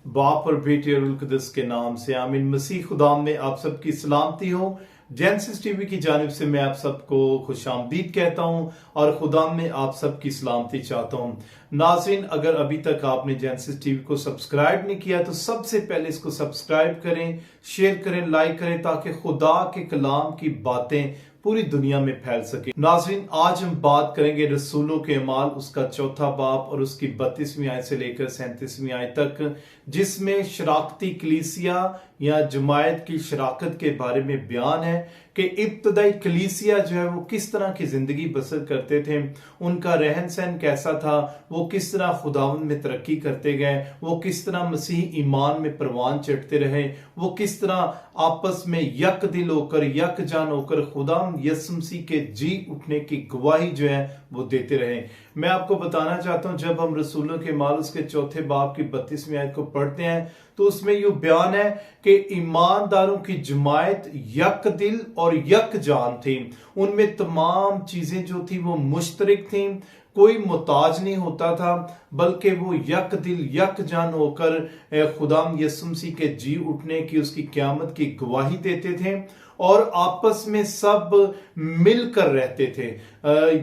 बाप और बेटे और रुल कुद्दस के नाम से आमीन। मसीह खुदाम में आप सबकी सलामती हो। जेनेसिस टीवी की जानिब से मैं आप सबको खुशामदीद कहता हूं और खुदाम में आप सबकी सलामती चाहता हूं। नाज़रीन, अगर अभी तक आपने जेनेसिस टीवी को सब्सक्राइब नहीं किया तो सबसे पहले इसको सब्सक्राइब करें, शेयर करें, लाइक करें, ताकि खुदा के कलाम की बातें पूरी दुनिया में फैल सके। नाज़रीन, आज हम बात करेंगे रसूलों के अमाल, उसका चौथा बाब और उसकी 32वीं आयत से लेकर 37वीं आयत तक, जिसमें शराकती कलीसिया या जमायत की शराकत के बारे में बयान है कि इब्तदाई कलीसिया जो है वो किस तरह की जिंदगी बसर करते थे, उनका रहन सहन कैसा था, वो किस तरह खुदावंद में तरक्की करते गए, वो किस तरह मसीह ईमान में परवान चढ़ते रहे, वो किस तरह आपस में यक दिल होकर यक जान होकर खुदावंद यीशु मसीह के जी उठने की गवाही जो है वो देते रहे। मैं आपको बताना चाहता हूं, जब हम रसूलों के अमाल उसके चौथे बाब की 32वीं आयत को पढ़ते हैं तो उसमें यह बयान है कि ईमानदारों की जमायत यक दिल और यक जान थी। उनमें तमाम चीजें जो थी वो मुश्तरक थी, कोई मोहताज नहीं होता था, बल्कि वो यक दिल यक जान होकर खुदाम यीशु मसीह के जी उठने की, उसकी क़यामत की गवाही देते थे और आपस में सब मिलकर रहते थे।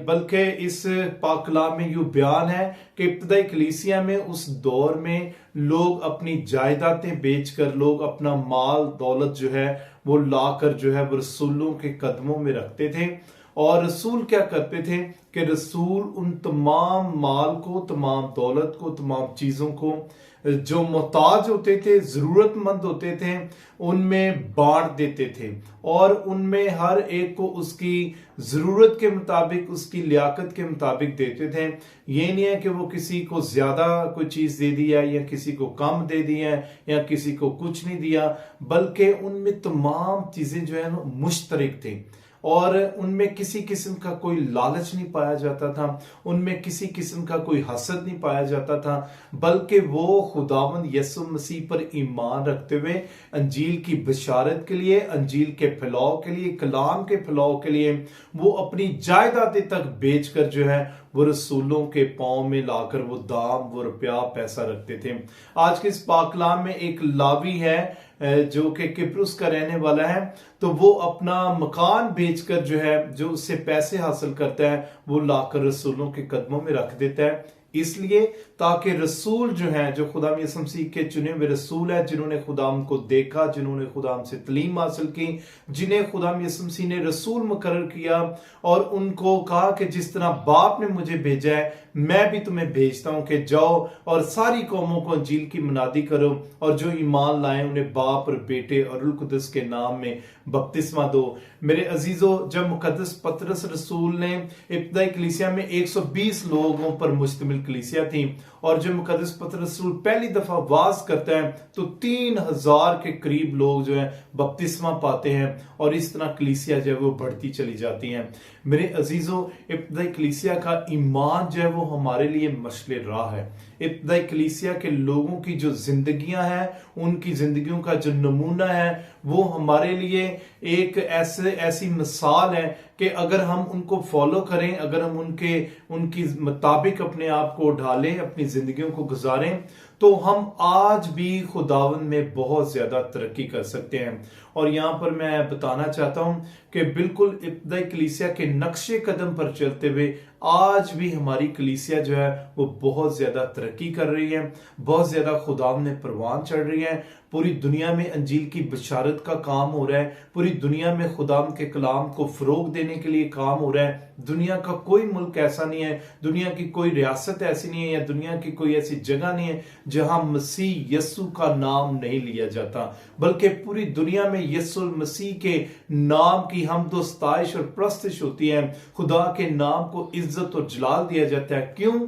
बल्कि इस पाक कलाम में यूं बयान है कि इब्तदाई कलीसिया में उस दौर में लोग अपनी जायदादें बेचकर, लोग अपना माल दौलत जो है वो लाकर जो है वो रसूलों के कदमों में रखते थे। और रसूल क्या करते थे कि रसूल उन तमाम माल को, तमाम दौलत को, तमाम चीजों को जो मोहताज होते थे, जरूरतमंद होते थे, उनमें बांट देते थे और उनमें हर एक को उसकी जरूरत के मुताबिक, उसकी लियाकत के मुताबिक देते थे। ये नहीं है कि वो किसी को ज्यादा कोई चीज दे दिया या किसी को कम दे दिया या किसी को कुछ नहीं दिया, बल्कि उनमें तमाम चीजें जो है ना मुश्तरक थी और उनमें किसी किस्म का कोई लालच नहीं पाया जाता था, उनमें किसी किस्म का कोई हसद नहीं पाया जाता था, बल्कि वो खुदावंद यीशु मसीह पर ईमान रखते हुए अंजील की बशारत के लिए, अंजील के फैलाव के लिए, कलाम के फैलाव के लिए वो अपनी जायदादें तक बेचकर जो है वो रसूलों के पांव में लाकर वो दाम, वो रुपया, पैसा रखते थे। आज के इस पाक कलाम में एक लावी है जो कि किप्रुस का रहने वाला है, तो वो अपना मकान बेचकर जो है, जो उससे पैसे हासिल करता है, वो लाकर रसूलों के कदमों में रख देता है, इसलिए ताकि रसूल जो हैं, जो खुदाम यीशु मसीह के चुने हुए रसूल हैं, जिन्होंने खुदाम को देखा, जिन्होंने खुदाम से तलीम हासिल की, जिन्हें खुदाम यीशु मसीह ने रसूल मुकर्रर किया और उनको कहा कि जिस तरह बाप ने मुझे भेजा है मैं भी तुम्हें भेजता हूं कि जाओ और सारी कौमों को अंजील की मुनादी करो और जो ईमान लाए उन्हें बाप और बेटे और रुल कुद्दस के नाम में बपतिस्मा दो। मेरे अजीजों, जब मुकद्दस पतरस रसूल ने इब्तदाई कलीसिया में 120 लोगों पर मुश्तमिल कलीसिया थी और जब मुकद्दस पतरस रसूल पहली दफा वाज करता है तो 3000 के करीब लोग जो है बपतिस्मा पाते हैं और इस तरह कलीसिया जो है वो बढ़ती चली जाती है। मेरे अजीजों, इब्तदाई कलीसिया का ईमान जो है वो हमारे लिए मशले राह है। इब्तदाई कलीसिया के लोगों की जो जिंदगियां हैं, उनकी जिंदगियों का जो नमूना है, वो हमारे लिए एक ऐसी मिसाल है कि अगर हम उनको फॉलो करें, अगर हम उनकी मुताबिक अपने आप को ढालें, अपनी जिंदगियों को गुजारें, तो हम आज भी खुदावंद में बहुत ज्यादा तरक्की कर सकते हैं। और यहां पर मैं बताना चाहता हूं कि बिल्कुल इब्तदाई कलीसिया के नक्शे कदम पर चलते हुए आज भी हमारी कलीसिया जो है वो बहुत ज्यादा तरक्की कर रही है, बहुत ज्यादा खुदावंद में परवान चढ़ रही है। पूरी दुनिया में अंजील की बशारत का काम हो रहा है, पूरी दुनिया में खुदावंद के कलाम को फरोग देने के लिए काम हो रहा है। दुनिया का कोई मुल्क ऐसा नहीं है, दुनिया की कोई रियासत ऐसी नहीं है या दुनिया की कोई ऐसी जगह नहीं है जहां मसीह यस्सु का नाम नहीं लिया जाता, बल्कि पूरी दुनिया में यीशु मसीह के नाम की हमदो सताइश और प्रस्तिश होती है। खुदा के नाम को इज्जत और जलाल दिया जाता है। क्यों?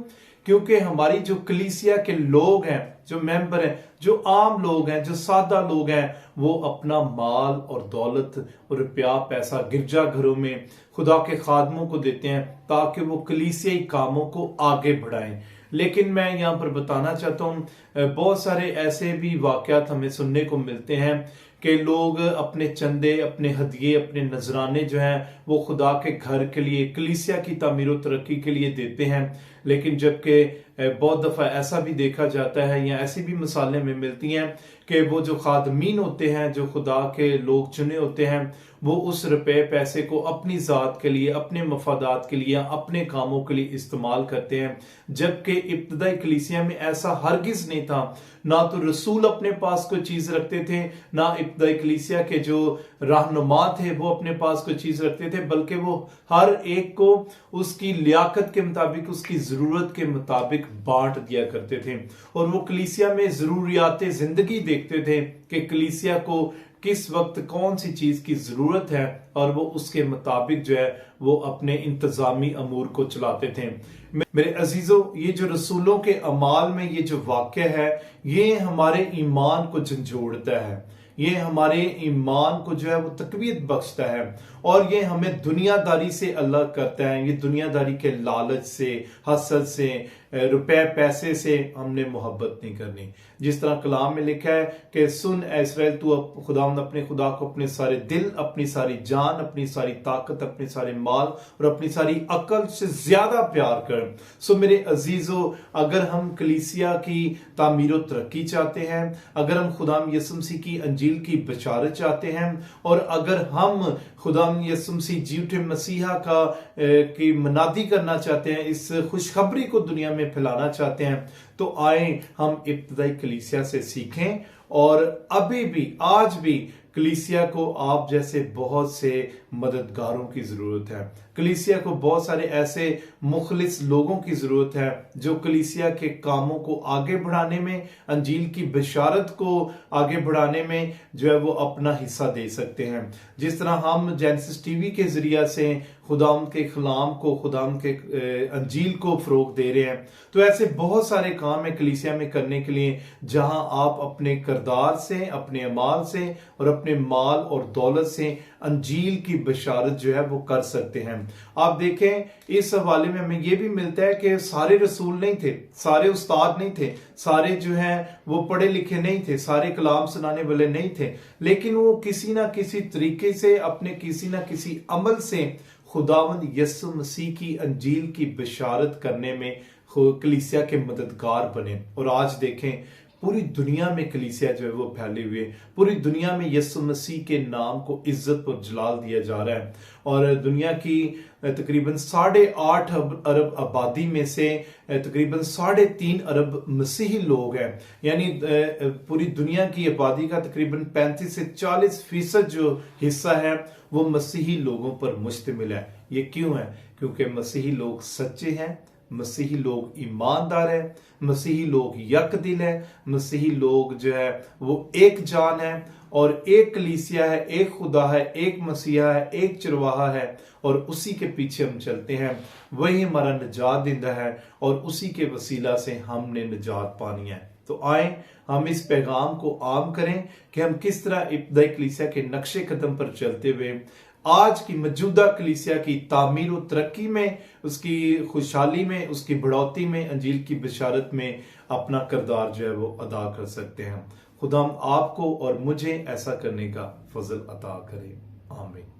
क्योंकि हमारी जो कलीसिया के लोग हैं, जो मेंबर हैं, जो आम लोग हैं, जो सादा लोग हैं, वो अपना माल और दौलत और रुपया पैसा गिरजा घरों में खुदा के खादमों को देते हैं ताकि वो कलीसियाई कामों को आगे बढ़ाएं। लेकिन मैं यहाँ पर बताना चाहता हूँ, बहुत सारे ऐसे भी वाकयात हमें सुनने को मिलते हैं कि लोग अपने चंदे, अपने हदिये, अपने नजराने जो हैं वो खुदा के घर के लिए, कलीसिया की तामीर और तरक्की के लिए देते हैं, लेकिन जबकि बहुत दफा ऐसा भी देखा जाता है या ऐसी भी मिसालें में मिलती हैं कि वो जो खादमीन होते हैं, जो खुदा के लोग चुने होते हैं, वो उस रुपए पैसे को अपनी जात के लिए, अपने मफादात के लिए, अपने कामों के लिए इस्तेमाल करते हैं। जबकि इब्तदाई कलीसिया में ऐसा हरगिज नहीं था। ना तो रसूल अपने पास कोई चीज रखते थे, ना इब्तदाई कलीसिया के जो रहनुमा थे वो अपने पास कोई चीज रखते थे, बल्कि वो हर एक को उसकी लियाकत के मुताबिक, उसकी जरूरत के मुताबिक बांट दिया करते थे। और वो कलीसिया में जरूरियात जिंदगी देखते थे कि कलीसिया को किस वक्त कौन सी चीज की जरूरत है, और वो उसके मुताबिक जो है वो अपने इंतजामी अमूर को चलाते थे। मेरे अजीजों, ये जो रसूलों के अमाल में ये जो वाक्य है, ये हमारे ईमान को झंझोड़ता है, ये हमारे ईमान को जो है वो तकवीत बख्शता है, और ये हमें दुनियादारी से अलग करता है। ये दुनियादारी के लालच से, हसद से, रुपए पैसे से हमने मोहब्बत नहीं करनी। जिस तरह कलाम में लिखा है कि सुन ए इस्राएल, तू खुदावंद अपने खुदा को अपने सारे दिल, अपनी सारी जान, अपनी सारी ताकत, अपने सारे माल और अपनी सारी अकल से ज्यादा प्यार कर। सो मेरे अजीजों, अगर हम कलीसिया की तामीर तरक्की चाहते हैं, अगर हम खुदाम यसुम मसीह की अंजील की बशारत चाहते हैं, और अगर हम खुदाम यसुम मसीह जीवते मसीहा का की मनादी करना चाहते हैं, इस खुशखबरी को दुनिया में फैलाना चाहते हैं, तो आए हम इब्तदाई कलीसिया से सीखें। और अभी भी, आज भी कलीसिया को आप जैसे बहुत से मददगारों की जरूरत है। कलीसिया को बहुत सारे ऐसे मुखलिस लोगों की जरूरत है जो कलीसिया के कामों को आगे बढ़ाने में, अंजील की बशारत को आगे बढ़ाने में जो है वो अपना हिस्सा दे सकते हैं। जिस तरह हम जेनेसिस टीवी के जरिया से खुदाम के कलाम को, खुदाम के अंजील को फरोग दे रहे हैं, तो ऐसे बहुत सारे काम है कलीसिया में करने के लिए, जहां आप अपने किरदार से, अपने अमाल से और अपने माल और दौलत से अंजील की बशारत जो है वो कर सकते हैं। आप देखें, इस हवाले में हमें यह भी मिलता है कि सारे रसूल नहीं थे, सारे उस्ताद नहीं थे, सारे जो हैं वो पढ़े लिखे नहीं थे, सारे कलाम सुनाने वाले नहीं थे, लेकिन वो किसी ना किसी तरीके से, अपने किसी ना किसी अमल से खुदावंद यसु मसीह की अंजील की बशारत करने में कलीसिया के मददगार बने। और आज देखें, पूरी दुनिया में कलीसिया जो है वो फैले हुए, पूरी दुनिया में यसु मसीह के नाम को इज्जत और जलाल दिया जा रहा है। और दुनिया की तकरीबन 8.5 अरब आबादी में से तकरीबन 3.5 अरब मसीही लोग हैं। यानी पूरी दुनिया की आबादी का तकरीबन 35 से 40% जो हिस्सा है वो मसीही लोगों पर मुश्तमिल है। ये क्यों है? क्योंकि मसीही लोग सच्चे हैं, मसीही लोग ईमानदार है, मसीही लोग यकदिल है, मसीही लोग जो है वो एक जान है, और एक कलीसिया है, एक खुदा है, एक मसीहा है, एक चरवाहा है, और उसी के पीछे हम चलते हैं। वही हमारा निजात देता है, और उसी के वसीला से हमने निजात पानी है। तो आए हम इस पैगाम को आम करें कि हम किस तरह इब्तदाई कलीसिया के नक्शे कदम पर चलते हुए आज की मौजूदा कलीसिया की तामीर और तरक्की में, उसकी खुशहाली में, उसकी बढ़ोतरी में, अंजील की बशारत में अपना किरदार जो है वो अदा कर सकते हैं। खुदा आपको और मुझे ऐसा करने का फजल अता करे। आमीन।